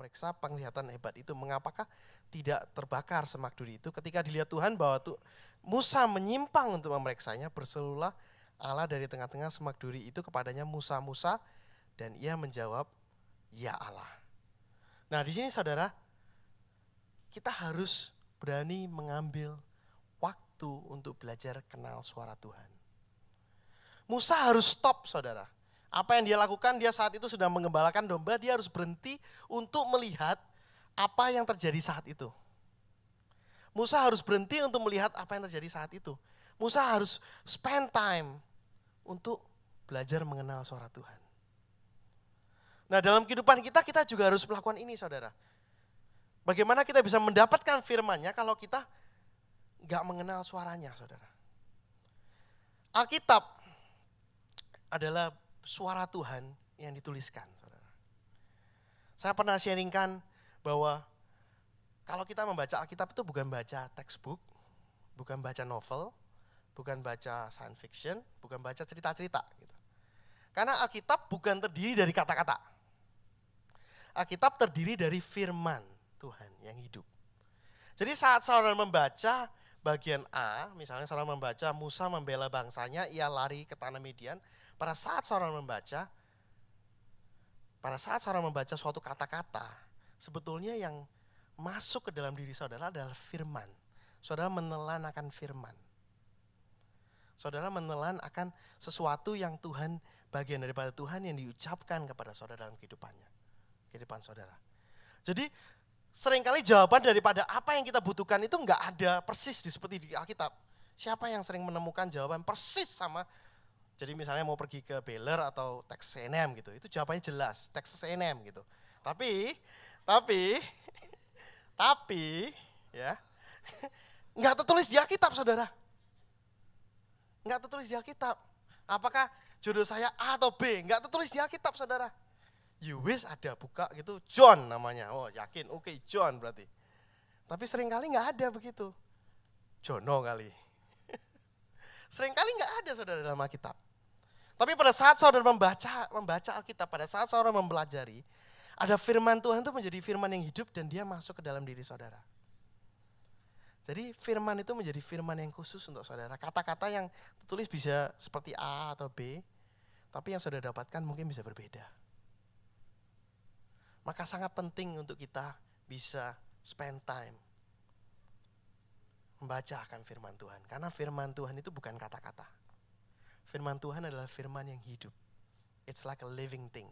memeriksa penglihatan hebat itu. Mengapakah tidak terbakar semak duri itu? Ketika dilihat Tuhan bahwa Musa menyimpang untuk memeriksanya, berserulah Allah dari tengah-tengah semak duri itu kepadanya, Musa, Musa, dan ia menjawab, ya Allah. Nah di sini saudara, kita harus berani mengambil waktu untuk belajar kenal suara Tuhan. Musa harus stop saudara. Apa yang dia lakukan, dia saat itu sudah mengembalakan domba, dia harus berhenti untuk melihat apa yang terjadi saat itu. Musa harus berhenti untuk melihat apa yang terjadi saat itu. Musa harus spend time untuk belajar mengenal suara Tuhan. Nah dalam kehidupan kita juga harus melakukan ini saudara. Bagaimana kita bisa mendapatkan firman-Nya kalau kita gak mengenal suaranya saudara. Alkitab adalah suara Tuhan yang dituliskan saudara. Saya pernah sharingkan bahwa kalau kita membaca Alkitab itu bukan baca textbook, bukan baca novel, bukan baca science fiction, bukan baca cerita-cerita gitu. Karena Alkitab bukan terdiri dari kata-kata. Alkitab terdiri dari firman Tuhan yang hidup. Jadi saat saudara membaca bagian A, misalnya saudara membaca Musa membela bangsanya, ia lari ke tanah Midian. Pada saat saudara membaca suatu kata-kata, sebetulnya yang masuk ke dalam diri saudara adalah firman. Saudara menelan akan firman. Saudara menelan akan sesuatu yang Tuhan, bagian daripada Tuhan yang diucapkan kepada saudara dalam kehidupan saudara. Jadi seringkali jawaban daripada apa yang kita butuhkan itu enggak ada persis seperti di Alkitab. Siapa yang sering menemukan jawaban persis sama? Jadi misalnya mau pergi ke Baylor atau Texas A&M gitu, itu jawabannya jelas, Texas A&M gitu. Tapi ya, enggak tertulis di Alkitab saudara. Enggak tertulis di Alkitab. Apakah jodoh saya A atau B? Enggak tertulis di Alkitab saudara. You wish ada buka gitu, John namanya. Oh yakin, oke, John berarti. Tapi seringkali enggak ada begitu. Jono kali. Seringkali enggak ada saudara dalam Alkitab. Tapi pada saat saudara membaca Alkitab, pada saat saudara mempelajari, ada firman Tuhan itu menjadi firman yang hidup dan dia masuk ke dalam diri saudara. Jadi firman itu menjadi firman yang khusus untuk saudara. Kata-kata yang tertulis bisa seperti A atau B, tapi yang saudara dapatkan mungkin bisa berbeda. Maka sangat penting untuk kita bisa spend time membaca akan firman Tuhan. Karena firman Tuhan itu bukan kata-kata. Firman Tuhan adalah firman yang hidup. It's like a living thing.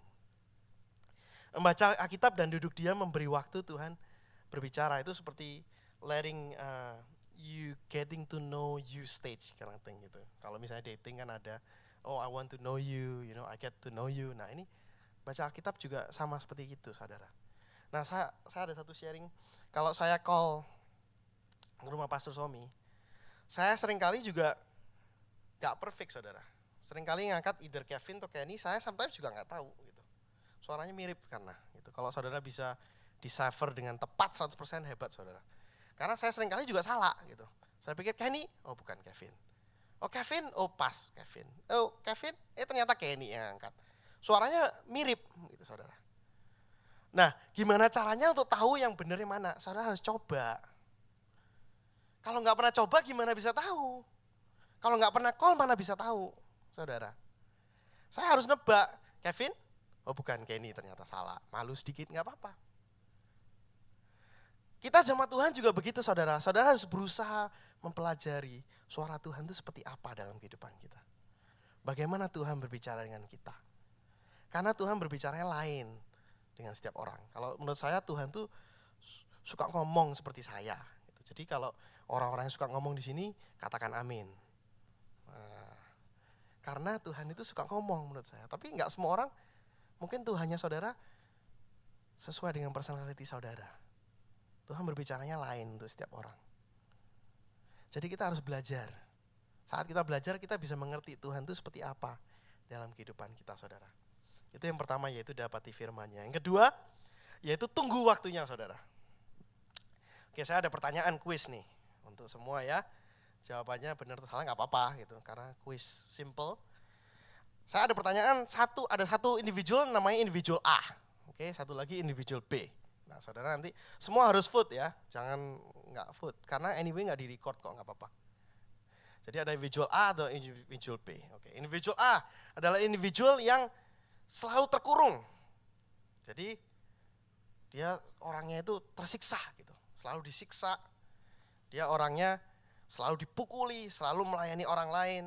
Membaca Alkitab dan duduk diam memberi waktu Tuhan berbicara itu seperti letting you getting to know you stage kind of thing gitu. Kalau misalnya dating kan ada, oh I want to know you, I get to know you. Nah ini baca Alkitab juga sama seperti itu saudara. Nah saya ada satu sharing, kalau saya call ke rumah Pastor Somi, saya seringkali juga gak perfect saudara. Seringkali ngangkat either Kevin atau Kenny, saya sometimes juga gak tahu gitu. Suaranya mirip karena gitu. Kalau saudara bisa decipher dengan tepat 100% hebat saudara. Karena saya seringkali juga salah gitu. Saya pikir Kenny, oh bukan Kevin. Oh Kevin, oh pas Kevin. Oh Kevin, ternyata Kenny yang ngangkat. Suaranya mirip gitu saudara. Nah gimana caranya untuk tahu yang benar yang mana? Saudara harus coba. Kalau gak pernah coba gimana bisa tahu? Kalau gak pernah call mana bisa tahu saudara. Saya harus nebak, Kevin? Oh bukan Kenny, ternyata salah. Malu sedikit gak apa-apa. Kita jemaat Tuhan juga begitu saudara. Saudara harus berusaha mempelajari suara Tuhan itu seperti apa dalam kehidupan kita. Bagaimana Tuhan berbicara dengan kita. Karena Tuhan berbicaranya lain dengan setiap orang. Kalau menurut saya Tuhan tuh suka ngomong seperti saya. Jadi kalau orang-orang yang suka ngomong di sini, katakan amin. Nah, karena Tuhan itu suka ngomong menurut saya. Tapi enggak semua orang, mungkin Tuhannya saudara sesuai dengan personality saudara. Tuhan berbicaranya lain untuk setiap orang. Jadi kita harus belajar. Saat kita belajar, kita bisa mengerti Tuhan itu seperti apa dalam kehidupan kita saudara. Itu yang pertama, yaitu dapati firman-Nya. Yang kedua, yaitu tunggu waktunya saudara. Oke, saya ada pertanyaan kuis nih untuk semua ya. Jawabannya benar atau salah nggak apa-apa gitu, karena kuis simple. Saya ada pertanyaan, ada satu individual namanya individual A. Oke, satu lagi individual B. Nah, saudara nanti semua harus food ya, jangan nggak food. Karena anyway nggak di-record kok, nggak apa-apa. Jadi ada individual A atau individual B. Oke, individual A adalah individual yang selalu terkurung. Jadi dia orangnya itu tersiksa gitu, selalu disiksa. Dia orangnya selalu dipukuli, selalu melayani orang lain.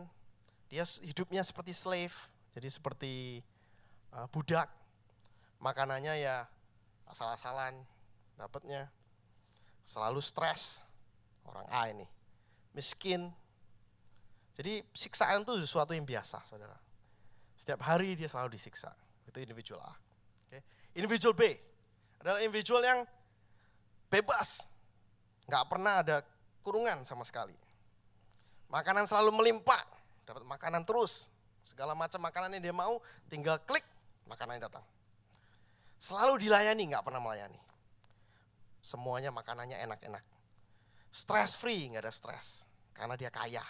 Dia hidupnya seperti slave, jadi seperti budak. Makanannya ya asal-asalan dapatnya. Selalu stres. Orang A ini miskin. Jadi siksaan itu sesuatu yang biasa, saudara. Setiap hari dia selalu disiksa. Itu individual A. Oke. Individual B adalah individual yang bebas. Nggak pernah ada kurungan sama sekali. Makanan selalu melimpah. Dapat makanan terus. Segala macam makanan yang dia mau, tinggal klik, makanannya datang. Selalu dilayani, nggak pernah melayani. Semuanya makanannya enak-enak. Stress free, nggak ada stres. Karena dia kaya.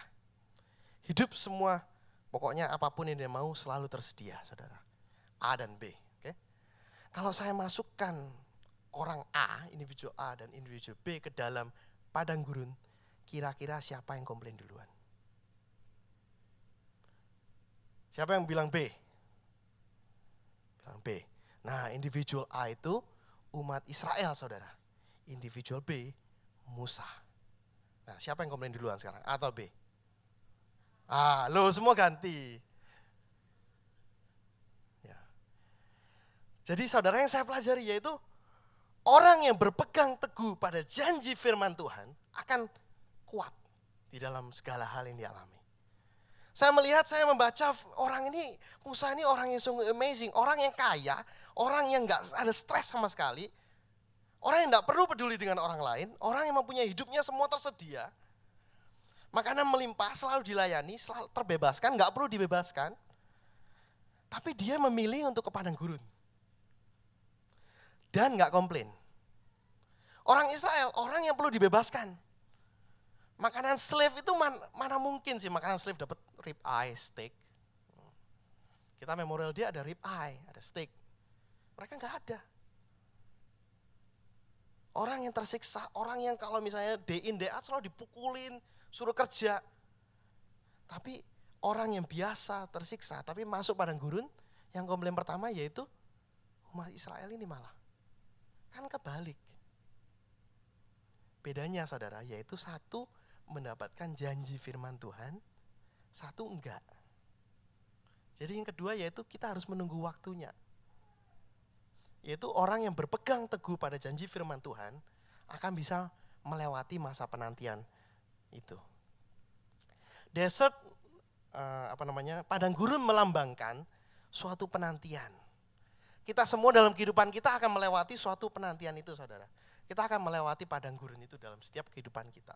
Hidup semua, pokoknya apapun yang dia mau selalu tersedia, saudara. A dan B. Okay? Kalau saya masukkan orang A, individu A dan individu B ke dalam padang gurun, kira-kira siapa yang komplain duluan? Siapa yang bilang B? Bilang B. Nah, individual A itu umat Israel, saudara. Individual B, Musa. Nah, siapa yang komplain duluan sekarang? A atau B? Lo semua ganti. Ya. Jadi saudara, yang saya pelajari yaitu orang yang berpegang teguh pada janji firman Tuhan akan kuat di dalam segala hal yang dialami. Saya melihat, saya membaca orang ini, Musa ini orang yang sungguh amazing, orang yang kaya, orang yang gak ada stres sama sekali, orang yang gak perlu peduli dengan orang lain, orang yang mempunyai hidupnya semua tersedia, makanan melimpah, selalu dilayani, selalu terbebaskan, gak perlu dibebaskan, tapi dia memilih untuk ke padang gurun. Dan gak komplain. Orang Israel, orang yang perlu dibebaskan. Makanan slave itu mana mungkin sih makanan slave dapat rib eye, steak. Kita memorial dia ada rib eye, ada steak. Mereka nggak ada. Orang yang tersiksa, orang yang kalau misalnya day in day out selalu dipukulin, suruh kerja. Tapi orang yang biasa tersiksa, tapi masuk padang gurun, yang komplain pertama yaitu umat Israel ini malah. Kan kebalik. Bedanya saudara, yaitu satu mendapatkan janji firman Tuhan, satu enggak. Jadi yang kedua yaitu kita harus menunggu waktunya. Yaitu orang yang berpegang teguh pada janji firman Tuhan akan bisa melewati masa penantian itu. Desert, padang gurun melambangkan suatu penantian. Kita semua dalam kehidupan kita akan melewati suatu penantian itu, saudara. Kita akan melewati padang gurun itu dalam setiap kehidupan kita.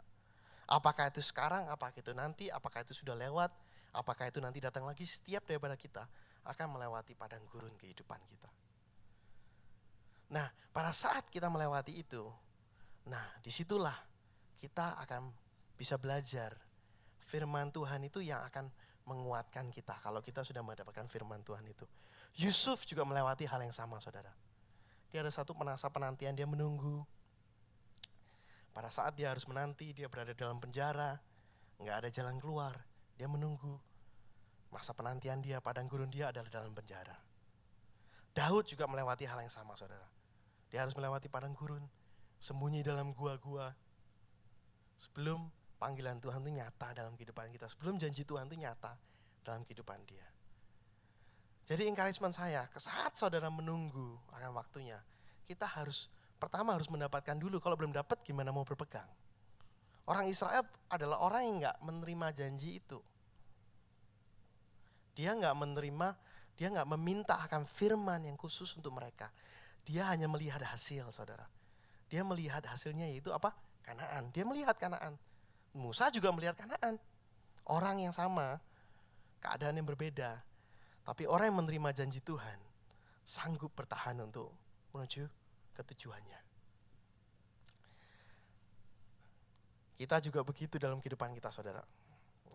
Apakah itu sekarang, apakah itu nanti, apakah itu sudah lewat, apakah itu nanti datang lagi, setiap daripada kita akan melewati padang gurun kehidupan kita. Nah, pada saat kita melewati itu, nah disitulah kita akan bisa belajar firman Tuhan itu yang akan menguatkan kita kalau kita sudah mendapatkan firman Tuhan itu. Yusuf juga melewati hal yang sama, saudara. Dia ada satu masa penantian, dia menunggu. Pada saat dia harus menanti, dia berada dalam penjara, nggak ada jalan keluar, dia menunggu. Masa penantian dia, padang gurun dia adalah dalam penjara. Daud juga melewati hal yang sama, saudara. Dia harus melewati padang gurun, sembunyi dalam gua-gua. Sebelum panggilan Tuhan itu nyata dalam kehidupan kita, sebelum janji Tuhan itu nyata dalam kehidupan dia. Jadi encouragement saya, saat saudara menunggu akan waktunya, kita pertama harus mendapatkan dulu, kalau belum dapat gimana mau berpegang. Orang Israel adalah orang yang gak menerima janji itu. Dia gak menerima, dia gak meminta akan firman yang khusus untuk mereka. Dia hanya melihat hasil, saudara. Dia melihat hasilnya yaitu apa? Kanaan. Dia melihat Kanaan. Musa juga melihat Kanaan. Orang yang sama, keadaan yang berbeda. Tapi orang yang menerima janji Tuhan, sanggup bertahan untuk menuju ke tujuannya. Kita juga begitu dalam kehidupan kita, saudara.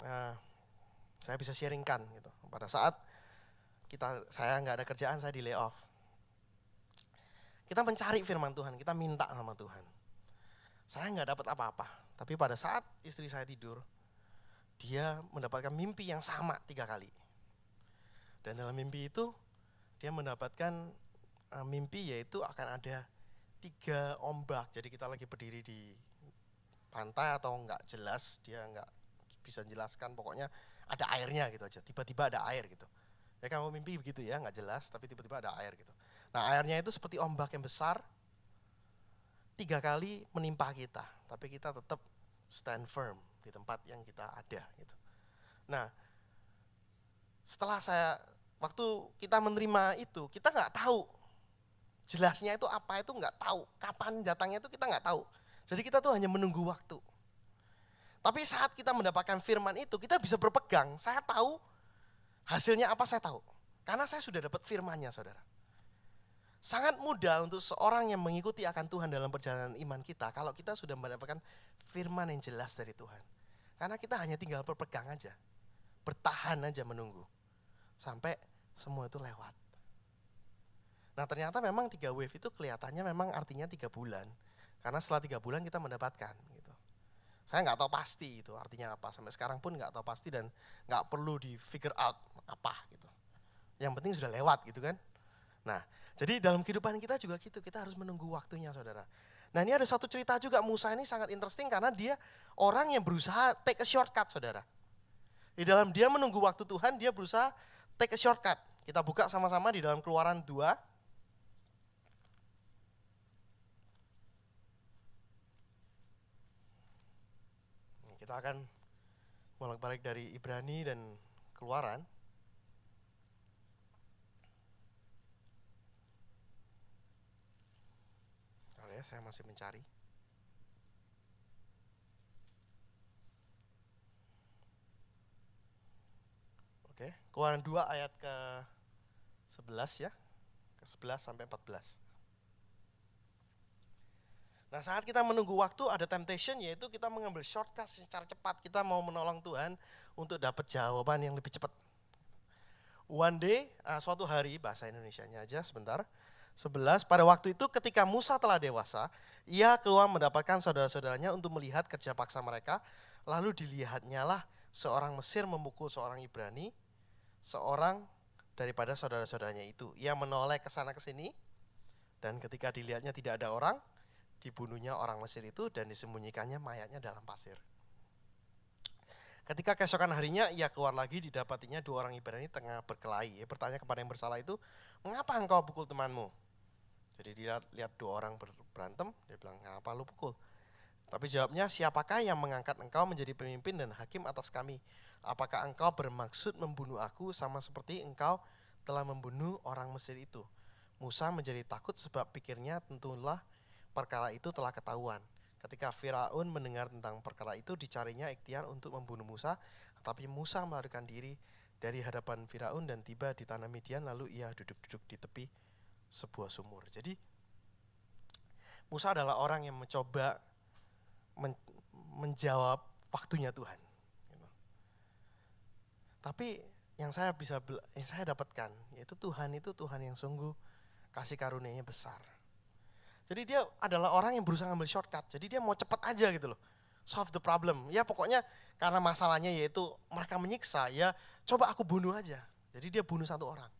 Nah, saya bisa sharingkan gitu. Pada saat saya nggak ada kerjaan, saya di lay off. Kita mencari firman Tuhan, kita minta sama Tuhan. Saya nggak dapat apa-apa, tapi pada saat istri saya tidur, dia mendapatkan mimpi yang sama 3 kali. Dan dalam mimpi itu, dia mendapatkan mimpi yaitu akan ada 3 ombak. Jadi kita lagi berdiri di pantai atau enggak jelas, dia enggak bisa jelaskan, pokoknya ada airnya gitu aja. Tiba-tiba ada air gitu. Ya kamu mimpi begitu ya, enggak jelas tapi tiba-tiba ada air gitu. Nah airnya itu seperti ombak yang besar, 3 kali menimpa kita. Tapi kita tetap stand firm di tempat yang kita ada gitu. Nah setelah waktu kita menerima itu, kita enggak tahu jelasnya itu apa, itu nggak tahu. Kapan datangnya itu kita nggak tahu. Jadi kita tuh hanya menunggu waktu. Tapi saat kita mendapatkan firman itu, kita bisa berpegang. Saya tahu hasilnya apa, saya tahu. Karena saya sudah dapat firmannya, saudara. Sangat mudah untuk seorang yang mengikuti akan Tuhan dalam perjalanan iman kita, kalau kita sudah mendapatkan firman yang jelas dari Tuhan. Karena kita hanya tinggal berpegang aja. Bertahan aja menunggu. Sampai semua itu lewat. Nah ternyata memang 3 wave itu kelihatannya memang artinya 3 bulan. Karena setelah 3 bulan kita mendapatkan gitu. Saya nggak tahu pasti itu artinya apa. Sampai sekarang pun nggak tahu pasti dan nggak perlu di figure out apa gitu. Yang penting sudah lewat gitu kan. Nah jadi dalam kehidupan kita juga gitu. Kita harus menunggu waktunya saudara. Nah ini ada satu cerita juga, Musa ini sangat interesting karena dia orang yang berusaha take a shortcut saudara. Di dalam dia menunggu waktu Tuhan, dia berusaha take a shortcut. Kita buka sama-sama di dalam Keluaran 2. Kita akan bolak-balik dari Ibrani dan Keluaran. Kalau ya, saya masih mencari. Oke, Keluaran 2 ayat ke-11 ya. Ke-11 sampai 14. Nah saat kita menunggu waktu ada temptation, yaitu kita mengambil shortcut secara cepat. Kita mau menolong Tuhan untuk dapat jawaban yang lebih cepat. One day, suatu hari, bahasa Indonesianya aja sebentar. 11, pada waktu itu ketika Musa telah dewasa, ia keluar mendapatkan saudara-saudaranya untuk melihat kerja paksa mereka. Lalu dilihatnya lah seorang Mesir memukul seorang Ibrani, seorang daripada saudara-saudaranya itu. Ia menoleh ke sana ke sini, dan ketika dilihatnya tidak ada orang, dibunuhnya orang Mesir itu dan disembunyikannya mayatnya dalam pasir. Ketika keesokan harinya ia keluar lagi, didapatinya 2 orang Ibrani tengah berkelahi. Ia bertanya kepada yang bersalah itu, mengapa engkau pukul temanmu? Jadi dia lihat 2 orang berantem, dia bilang, kenapa lu pukul? Tapi jawabnya, siapakah yang mengangkat engkau menjadi pemimpin dan hakim atas kami? Apakah engkau bermaksud membunuh aku sama seperti engkau telah membunuh orang Mesir itu? Musa menjadi takut sebab pikirnya tentulah perkara itu telah ketahuan. Ketika Firaun mendengar tentang perkara itu, dicarinya ikhtiar untuk membunuh Musa, tetapi Musa melarikan diri dari hadapan Firaun dan tiba di tanah Midian, lalu ia duduk-duduk di tepi sebuah sumur. Jadi Musa adalah orang yang mencoba menjawab waktunya Tuhan. Tapi yang saya dapatkan, yaitu Tuhan itu Tuhan yang sungguh kasih karunia-Nya besar. Jadi dia adalah orang yang berusaha ngambil shortcut. Jadi dia mau cepat aja gitu loh. Solve the problem. Ya pokoknya karena masalahnya yaitu mereka menyiksa, ya coba aku bunuh aja. Jadi dia bunuh 1 orang.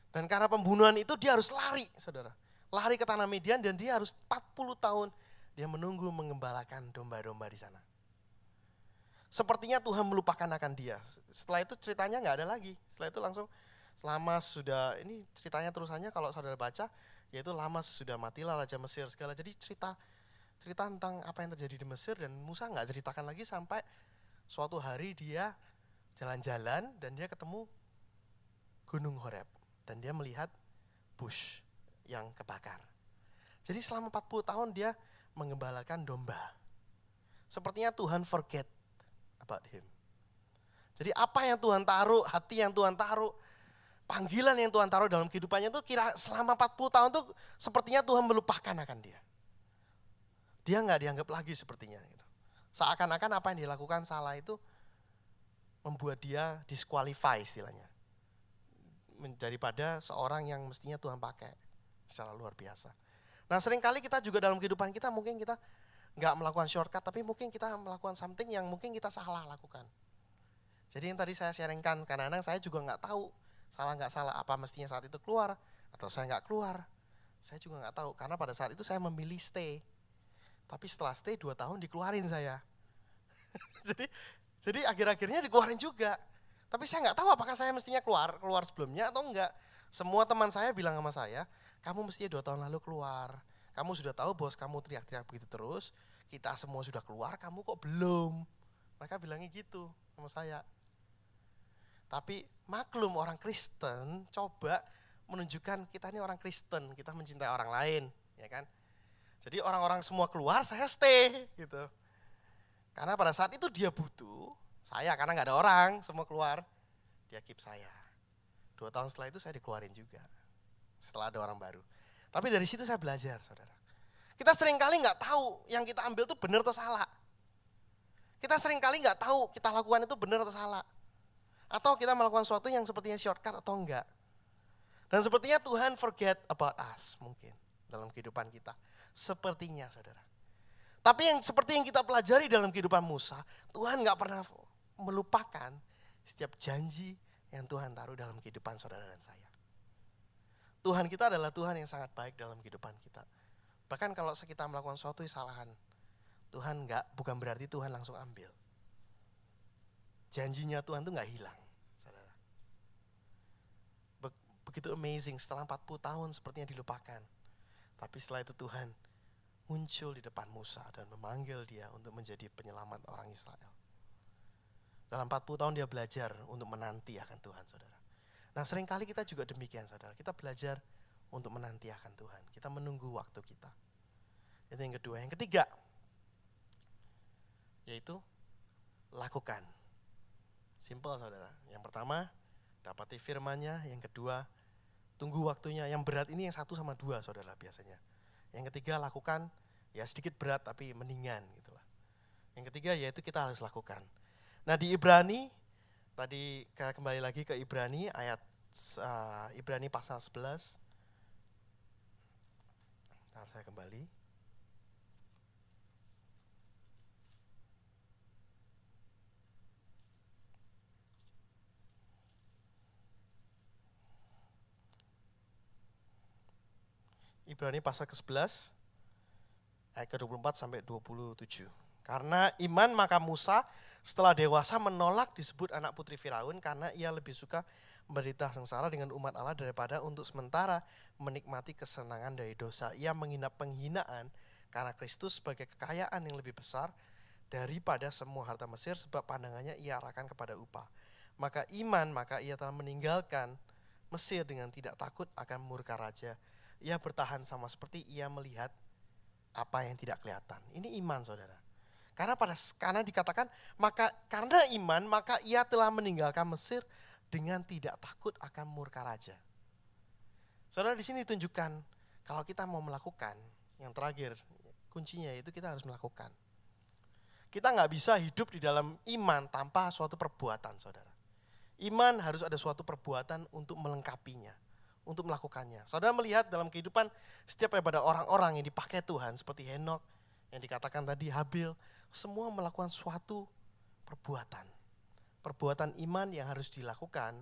Dan karena pembunuhan itu dia harus lari, saudara. Lari ke tanah Midian dan dia harus 40 tahun dia menunggu mengembalakan domba-domba di sana. Sepertinya Tuhan melupakan akan dia. Setelah itu ceritanya nggak ada lagi. Setelah itu langsung ini ceritanya terusannya kalau saudara baca, yaitu lama sesudah matilah Raja Mesir segala. Jadi cerita tentang apa yang terjadi di Mesir, dan Musa nggak ceritakan lagi sampai suatu hari dia jalan-jalan dan dia ketemu Gunung Horeb dan dia melihat bush yang kebakar. Jadi selama 40 tahun dia mengembalakan domba. Sepertinya Tuhan forget about him. Jadi apa yang Tuhan taruh, hati yang Tuhan taruh, panggilan yang Tuhan taruh dalam kehidupannya itu selama 40 tahun tuh sepertinya Tuhan melupakan akan dia. Dia nggak dianggap lagi sepertinya. Gitu. Seakan-akan apa yang dilakukan salah itu membuat dia disqualify istilahnya. Daripada seorang yang mestinya Tuhan pakai. secara luar biasa. Nah seringkali kita juga dalam kehidupan kita mungkin kita nggak melakukan shortcut, tapi mungkin kita melakukan something yang mungkin kita salah lakukan. Jadi yang tadi saya sharingkan, kadang-kadang saya juga nggak tahu salah nggak salah, apa mestinya saat itu keluar atau saya nggak keluar. Saya juga nggak tahu, karena pada saat itu saya memilih stay. Tapi setelah stay 2 tahun dikeluarin saya. jadi akhir-akhirnya dikeluarin juga. Tapi saya nggak tahu apakah saya mestinya keluar sebelumnya atau enggak. Semua teman saya bilang sama saya, kamu mestinya 2 tahun lalu keluar. Kamu sudah tahu bos kamu teriak-teriak begitu terus, kita semua sudah keluar, kamu kok belum? Mereka bilangnya gitu sama saya. Tapi maklum orang Kristen coba menunjukkan kita ini orang Kristen, kita mencintai orang lain, ya kan? Jadi orang-orang semua keluar, saya stay gitu. Karena pada saat itu dia butuh saya, karena nggak ada orang, semua keluar, dia keep saya. 2 tahun setelah itu saya dikeluarin juga, setelah ada orang baru. Tapi dari situ saya belajar, saudara. Kita seringkali nggak tahu yang kita ambil itu benar atau salah. Kita seringkali nggak tahu kita lakukan itu benar atau salah. Atau kita melakukan sesuatu yang sepertinya shortcut atau enggak. Dan sepertinya Tuhan forget about us mungkin dalam kehidupan kita. Sepertinya, saudara. Tapi seperti yang kita pelajari dalam kehidupan Musa, Tuhan gak pernah melupakan setiap janji yang Tuhan taruh dalam kehidupan saudara dan saya. Tuhan kita adalah Tuhan yang sangat baik dalam kehidupan kita. Bahkan kalau kita melakukan suatu kesalahan, Tuhan bukan berarti Tuhan langsung ambil. Janjinya Tuhan tuh gak hilang, saudara. Begitu amazing, setelah 40 tahun sepertinya dilupakan. Tapi setelah itu Tuhan muncul di depan Musa dan memanggil dia untuk menjadi penyelamat orang Israel. Dalam 40 tahun dia belajar untuk menanti akan Tuhan, saudara. Nah seringkali kita juga demikian, saudara. Kita belajar untuk menanti akan Tuhan. Kita menunggu waktu kita. Itu yang kedua. Yang ketiga, yaitu lakukan. Simple, saudara. Yang pertama, dapati firman-Nya. Yang kedua, tunggu waktunya. Yang berat ini yang 1 sama 2, saudara, biasanya. Yang ketiga, lakukan, ya sedikit berat tapi mendingan gitulah. Yang ketiga yaitu kita harus lakukan. Nah di Ibrani, tadi kembali lagi ke Ibrani, Ibrani pasal 11. Ntar saya kembali. Ibrani pasal ke-11, ayat ke-24 sampai 27. Karena iman maka Musa setelah dewasa menolak disebut anak putri Firaun karena ia lebih suka menderita sengsara dengan umat Allah daripada untuk sementara menikmati kesenangan dari dosa. Ia menghina penghinaan karena Kristus sebagai kekayaan yang lebih besar daripada semua harta Mesir, sebab pandangannya ia arahkan kepada upah. Maka ia telah meninggalkan Mesir dengan tidak takut akan murka raja. Ia bertahan sama seperti ia melihat apa yang tidak kelihatan. Ini iman, saudara. Karena dikatakan karena iman maka ia telah meninggalkan Mesir dengan tidak takut akan murka raja. Saudara, di sini ditunjukkan kalau kita mau melakukan, yang terakhir kuncinya itu kita harus melakukan. Kita nggak bisa hidup di dalam iman tanpa suatu perbuatan, saudara. Iman harus ada suatu perbuatan untuk melengkapinya, untuk melakukannya. Saudara melihat dalam kehidupan setiap daripada orang-orang yang dipakai Tuhan seperti Henok, yang dikatakan tadi Habil, semua melakukan suatu perbuatan. Perbuatan iman yang harus dilakukan.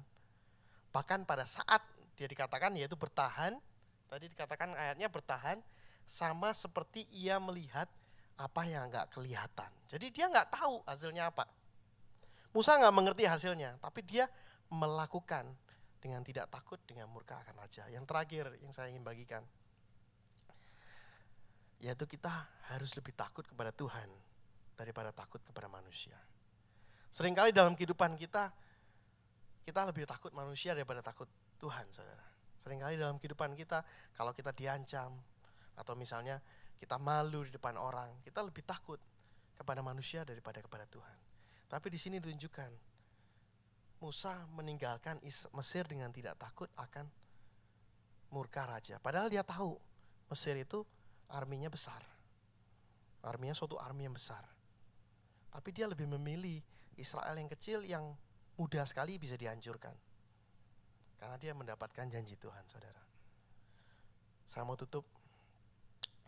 Bahkan pada saat dia dikatakan yaitu bertahan, tadi dikatakan ayatnya bertahan, sama seperti ia melihat apa yang enggak kelihatan. Jadi dia enggak tahu hasilnya apa. Musa enggak mengerti hasilnya, tapi dia melakukan dengan tidak takut dengan murka akan raja. Yang terakhir yang saya ingin bagikan, yaitu kita harus lebih takut kepada Tuhan daripada takut kepada manusia. Seringkali dalam kehidupan kita lebih takut manusia daripada takut Tuhan, saudara. Seringkali dalam kehidupan kita, kalau kita diancam, atau misalnya kita malu di depan orang, kita lebih takut kepada manusia daripada kepada Tuhan. Tapi di sini ditunjukkan, Musa meninggalkan Mesir dengan tidak takut akan murka raja. Padahal dia tahu Mesir itu arminya besar. Arminya suatu armi yang besar. Tapi dia lebih memilih Israel yang kecil yang mudah sekali bisa dihancurkan. Karena dia mendapatkan janji Tuhan, saudara. Saya mau tutup.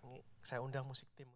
Ini saya undang musik tim.